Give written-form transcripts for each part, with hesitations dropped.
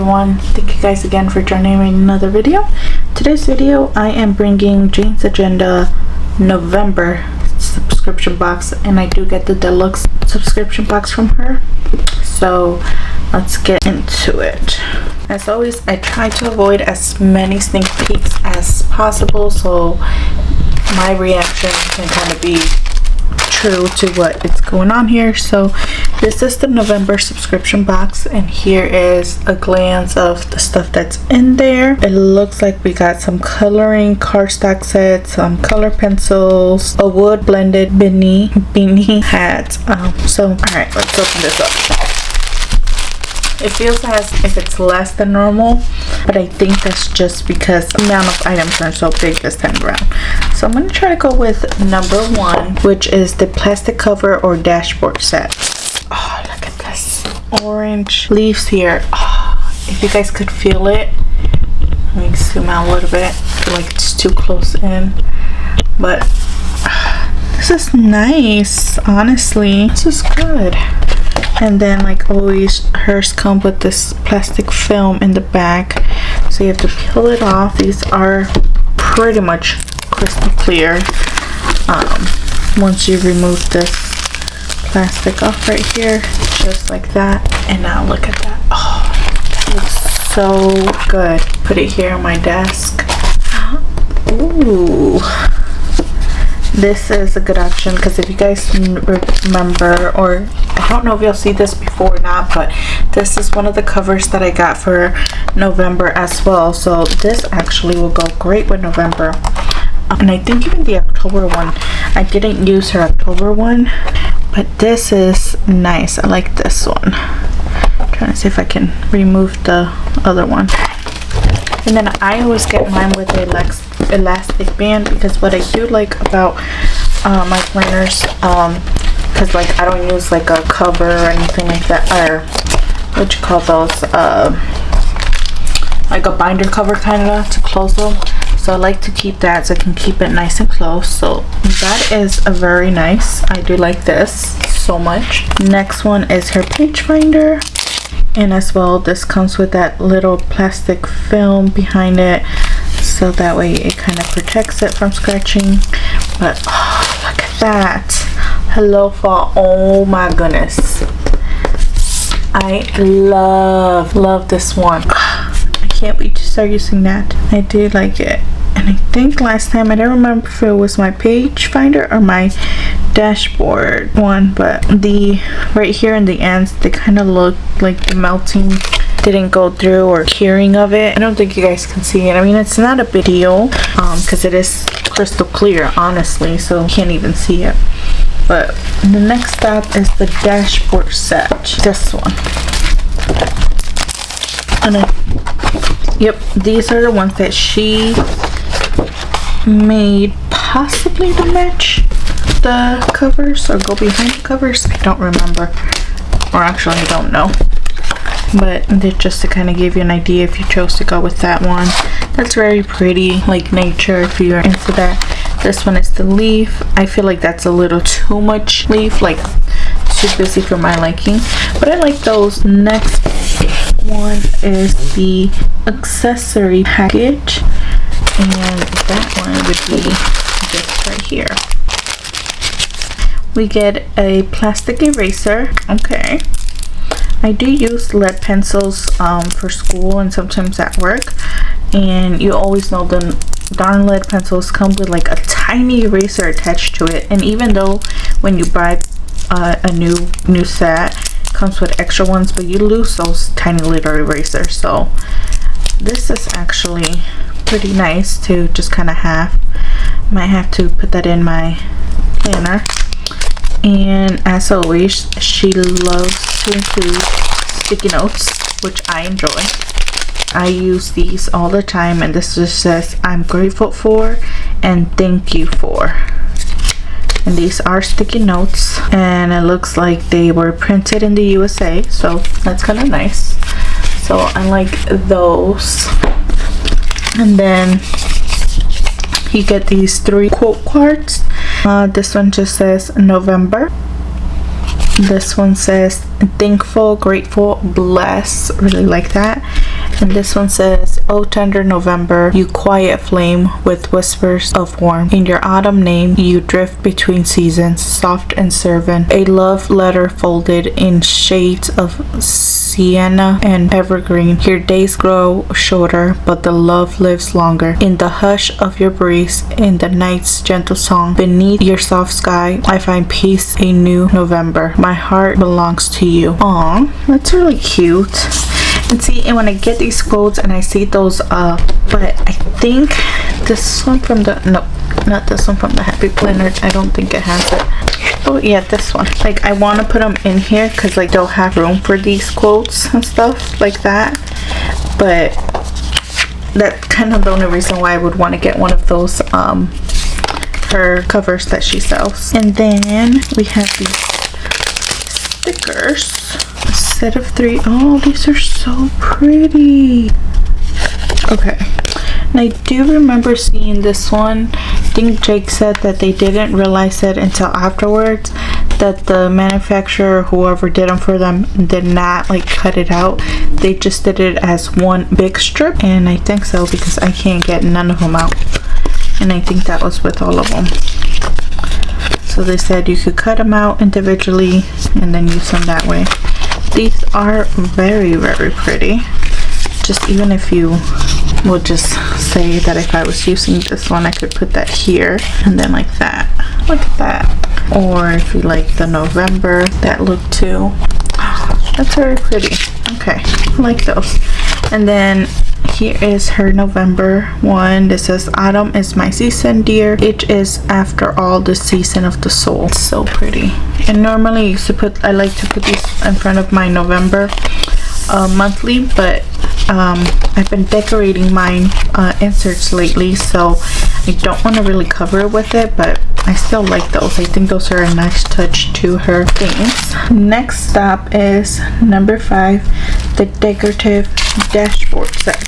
everyone, thank you guys again for joining me in another video. Today's video I am bringing Jane's Agenda November subscription box, and I do get the deluxe subscription box from her, so let's get into it. As always, I try to avoid as many sneak peeks as possible so my reaction can kind of be true to what is going on here. So this is the November subscription box, and here is a glance of the stuff that's in there. It looks like we got some coloring cardstock sets, some color pencils, a wood blended beanie hat. So all right, let's open this up. It feels as if it's less than normal, but I think that's just because the amount of items are so big this time around. So I'm going to try to go with number 1, which is the plastic cover or dashboard set. Oh, look at this orange leaves here. Oh, if you guys could feel it, let me zoom out a little bit. I feel like it's too close in, but this is nice. Honestly, this is good. And then, like always, hers come with this plastic film in the back, so you have to peel it off. These are pretty much crystal clear once you remove this plastic off right here, just like that. And now look at that. Oh, that looks so good. Put it here on my desk. Ooh, this is a good option because if you guys remember, or I don't know if you'll see this before or not, but this is one of the covers that I got for November as well. So this actually will go great with November. And I think even the October one, I didn't use her October one, but this is nice. I like this one. I'm trying to see if I can remove the other one. And then I always get mine with a elastic band, because what I do like about my planners, because like I don't use like a cover or anything like that, or what you call those, like a binder cover kind of to close them. So I like to keep that so I can keep it nice and close. So that is a very nice. I do like this so much. Next one is her page finder, and as well this comes with that little plastic film behind it, so that way it kind of protects it from scratching. But oh, look at that. Hello Fall. Oh my goodness, I love this one. I can't wait to start using that. I do like it. And I think last time, I don't remember if it was my page finder or my dashboard one, but the right here in the ends, they kind of look like the melting didn't go through, or curing of it. I don't think you guys can see it. I mean, it's not a big deal because it is crystal clear, honestly, so you can't even see it. But the next stop is the dashboard set. This one. And yep, these are the ones that she made possibly to match the covers or go behind the covers. I don't remember, or actually I don't know, but they're just to kind of give you an idea if you chose to go with that one. That's very pretty, like nature, if you're into that. This one is the leaf. I feel like that's a little too much leaf, like too busy for my liking, but I like those. Next one is the accessory package, and that one would be this right here. We get a plastic eraser. Okay, I do use lead pencils for school and sometimes at work, and you always know the darn lead pencils come with like a tiny eraser attached to it. And even though when you buy a new set, it comes with extra ones, but you lose those tiny little erasers. So this is actually pretty nice to just kind of have. Might have to put that in my planner. And as always, she loves to include sticky notes, which I enjoy. I use these all the time, and this just says I'm grateful for and thank you for. And these are sticky notes, and it looks like they were printed in the USA, so that's kind of nice. So I like those. And then you get these 3 quote cards. This one just says November. This one says thankful, grateful, blessed. Really like that. And this one says, "Oh tender November, you quiet flame with whispers of warmth. In your autumn name, you drift between seasons, soft and servant. A love letter folded in shades of sienna and evergreen. Your days grow shorter, but the love lives longer. In the hush of your breeze, in the night's gentle song, beneath your soft sky, I find peace, a new November. My heart belongs to you." Aw, that's really cute. And see, and when I get these quotes and I see those, but I think this one from the, no, not this one from the Happy Planner. I don't think it has it. Oh yeah, this one. Like, I want to put them in here because like they'll have room for these quotes and stuff like that. But that's kind of the only reason why I would want to get one of those, her covers that she sells. And then we have these stickers. Set of 3. Oh, these are so pretty. Okay, and I do remember seeing this one. I think Jake said that they didn't realize it until afterwards, that the manufacturer, whoever did them for them, did not like cut it out. They just did it as one big strip, and I think so because I can't get none of them out, and I think that was with all of them. So they said you could cut them out individually and then use them that way. These are very, very pretty. Just even if you will just say that if I was using this one, I could put that here and then like that. Look at that. Or if you like the November, that look too. That's very pretty. Okay, I like those. And then here is her November one. This says, "Autumn is my season, dear. It is after all the season of the soul." It's so pretty. And normally I used to put, I like to put these in front of my November monthly, but I've been decorating mine inserts lately, so I don't want to really cover it with it, but I still like those. I think those are a nice touch to her things. Next stop is number 5, the decorative dashboard set.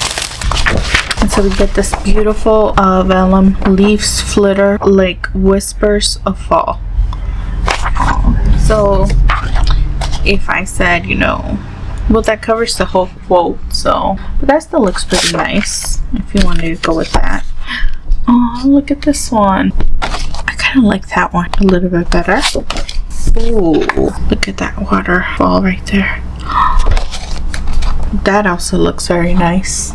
And so we get this beautiful vellum leaves flitter like whispers of fall. So if I said, you know, well, that covers the whole quote, so, but that still looks pretty nice if you wanted to go with that. Oh, look at this one. I kind of like that one a little bit better. Ooh, look at that waterfall right there. That also looks very nice.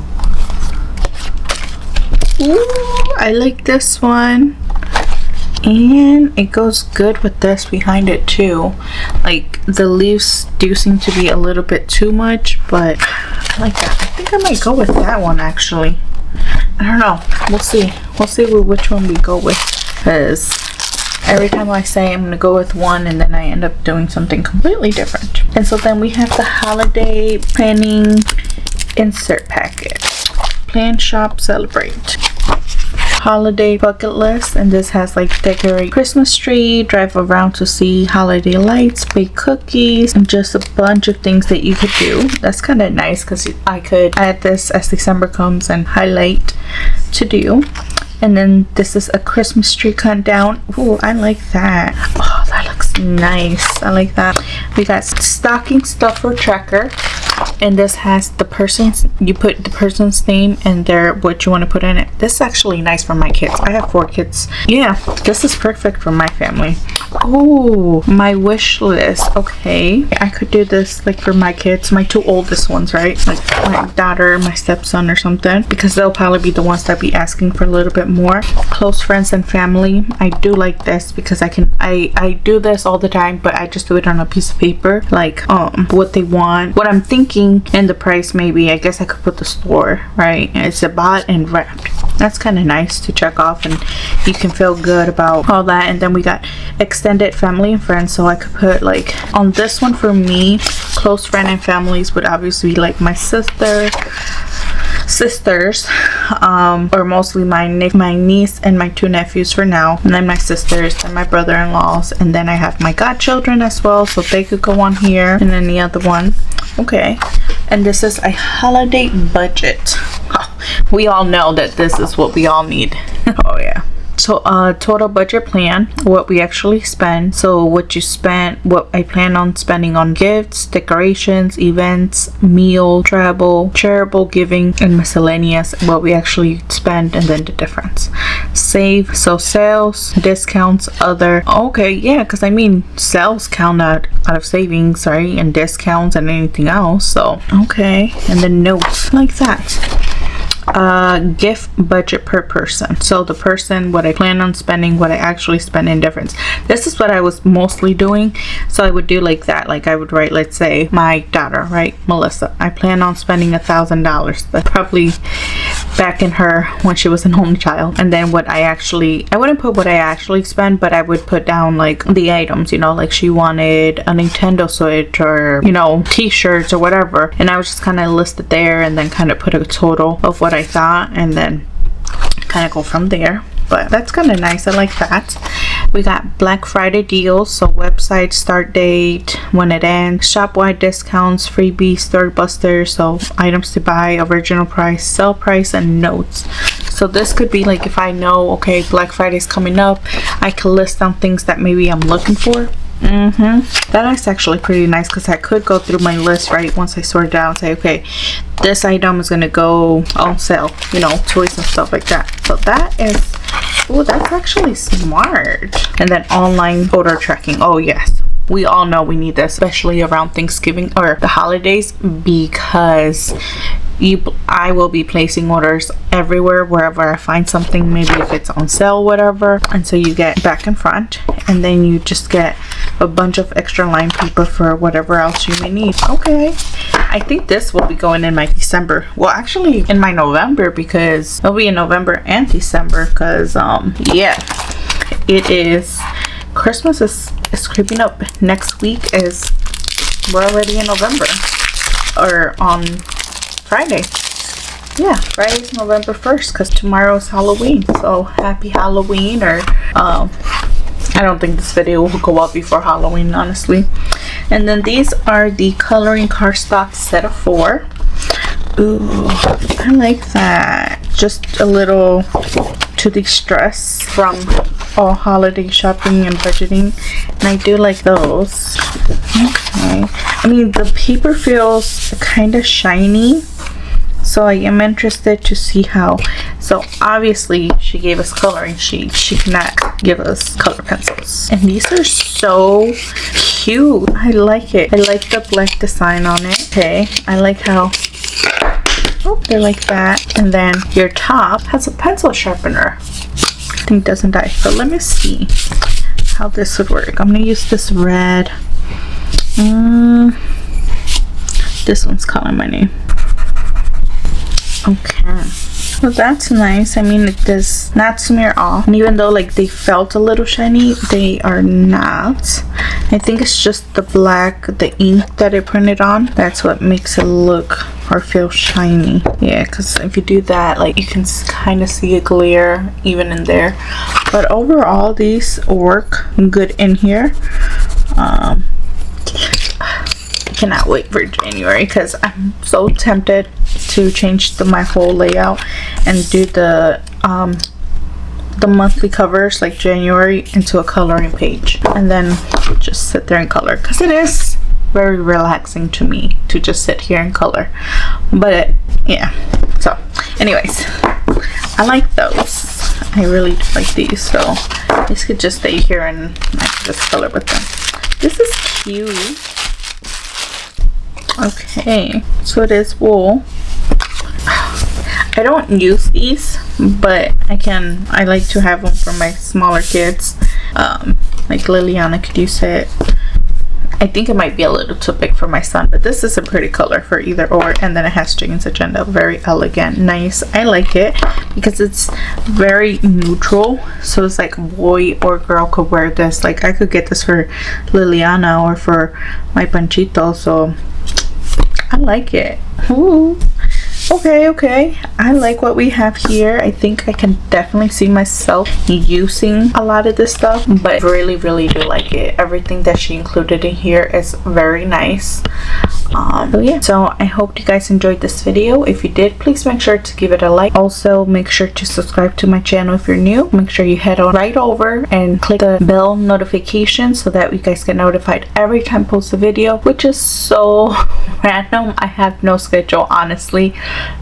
Ooh, I like this one. And it goes good with this behind it too. Like, the leaves do seem to be a little bit too much, but I like that. I think I might go with that one actually. I don't know. We'll see. We'll see which one we go with, because every time I say I'm gonna go with one and then I end up doing something completely different. And so then we have the holiday planning insert packet. Plan, shop, celebrate. Holiday bucket list, and this has like decorate Christmas tree, drive around to see holiday lights, bake cookies, and just a bunch of things that you could do. That's kind of nice because I could add this as December comes and highlight to do. And then this is a Christmas tree countdown. Ooh, I like that. Oh, that looks nice. I like that. We got stocking stuffer tracker, and this has the person's, you put the person's name and their, what you want to put in it. This is actually nice for my kids. I have 4 kids. Yeah, this is perfect for my family. Oh, my wish list. Okay, I could do this like for my kids, my 2 oldest ones, right? Like my daughter, my stepson or something, because they'll probably be the ones that be asking for a little bit more. Close friends and family. I do like this because I do this all the time, but I just do it on a piece of paper, like what they want, what I'm thinking, and the price. Maybe I guess I could put the store, right? It's a bought and wrapped. That's kind of nice to check off, and you can feel good about all that. And then we got extended family and friends, so I could put like on this one for me, close friend and families would obviously be like my sisters, or mostly my niece and my 2 nephews for now, and then my sisters and my brother-in-laws, and then I have my godchildren as well, so they could go on here, and then the other one. Okay, and this is a holiday budget. We all know that this is what we all need. Oh yeah, So total budget plan, what we actually spend. So what you spent, what I plan on spending on gifts, decorations, events, meal, travel, charitable giving, and miscellaneous, what we actually spend, and then the difference. Save, so sales, discounts, other. Okay, yeah, because I mean sales count out of savings, right? And discounts and anything else. So okay, and then notes like that. Gift budget per person. So the person, what I plan on spending, what I actually spend in difference. This is what I was mostly doing. So I would do like that. Like I would write, let's say my daughter, right, Melissa, I plan on spending $1,000. That's probably back in her when she was an only child. And then what I wouldn't put what I actually spend, but I would put down like the items, you know, like she wanted a Nintendo Switch or, you know, t-shirts or whatever, and I was just kind of list it there and then kind of put a total of what I thought and then kind of go from there. But that's kind of nice. I like that. We got Black Friday deals, so website, start date, when it ends, shop-wide discounts, freebies, third busters, so items to buy, original price, sell price, and notes. So this could be like if I know, okay, Black Friday is coming up, I could list down things that maybe I'm looking for. That is actually pretty nice because I could go through my list, right, once I sort it out and say, okay, this item is gonna go on sale, you know, toys and stuff like that. So that is, oh, that's actually smart. And then online order tracking. Oh yes, we all know we need this, especially around Thanksgiving or the holidays, because I will be placing orders everywhere, wherever I find something, maybe if it's on sale, whatever. And so you get back and front, and then you just get a bunch of extra line paper for whatever else you may need. Okay, I think this will be going in my December, well actually in my November, because it'll be in November and December, because yeah, it is, Christmas is creeping up. Next week is, we're already in November, or on Friday. Yeah, Friday's November 1st, because tomorrow's Halloween. So happy Halloween, or I don't think this video will go out before Halloween, honestly. And then these are the coloring cardstock set of 4. Ooh, I like that. Just a little to de-stress from all holiday shopping and budgeting, and I do like those. Okay, I mean the paper feels kind of shiny, so I am interested to see how. So obviously she gave us coloring sheets, she cannot give us color pencils, and these are so cute. I like it. I like the black design on it. Okay, I like how, oh, they're like that. And then your top has a pencil sharpener. I think it doesn't die. So let me see how this would work. I'm gonna use this red. This one's calling my name. Okay, so that's nice. I mean, it does not smear off, and even though like they felt a little shiny, they are not. I think it's just the black, the ink that I printed on, that's what makes it look or feel shiny. Yeah, because if you do that, like you can kind of see a glare even in there. But overall, these work good in here. I cannot wait for January, because I'm so tempted to change my whole layout and do the monthly covers like January into a coloring page, and then just sit there and color, because it is very relaxing to me to just sit here and color. But yeah, so anyways, I like those. I really like these, so these could just stay here and I could just color with them. This is cute. Okay, so it is wool. I don't use these, but I like to have them for my smaller kids. Like Liliana could use it. I think it might be a little too big for my son, but this is a pretty color for either or. And then it has Jane's Agenda. Very elegant, nice. I like it because it's very neutral, so it's like boy or girl could wear this. Like I could get this for Liliana or for my Panchito, so I like it. Ooh. Okay, I like what we have here. I think I can definitely see myself using a lot of this stuff, but really do like it. Everything that she included in here is very nice. So yeah, so I hope you guys enjoyed this video. If you did, please make sure to give it a like. Also, make sure to subscribe to my channel if you're new. Make sure you head on right over and click the bell notification so that you guys get notified every time I post a video, which is so random. I have no schedule, honestly,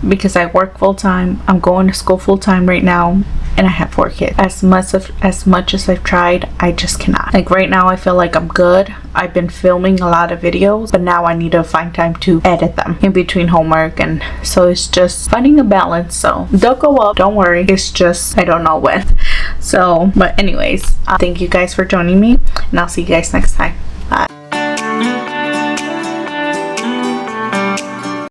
because I work full-time. I'm going to school full-time right now, and I have 4 kids. As much as I've tried, I just cannot. Like right now, I feel like I'm good. I've been filming a lot of videos, but now I need to find time to edit them in between homework, and so it's just finding a balance. So they'll go up, don't worry. It's just I don't know when. So, but anyways, thank you guys for joining me, and I'll see you guys next time.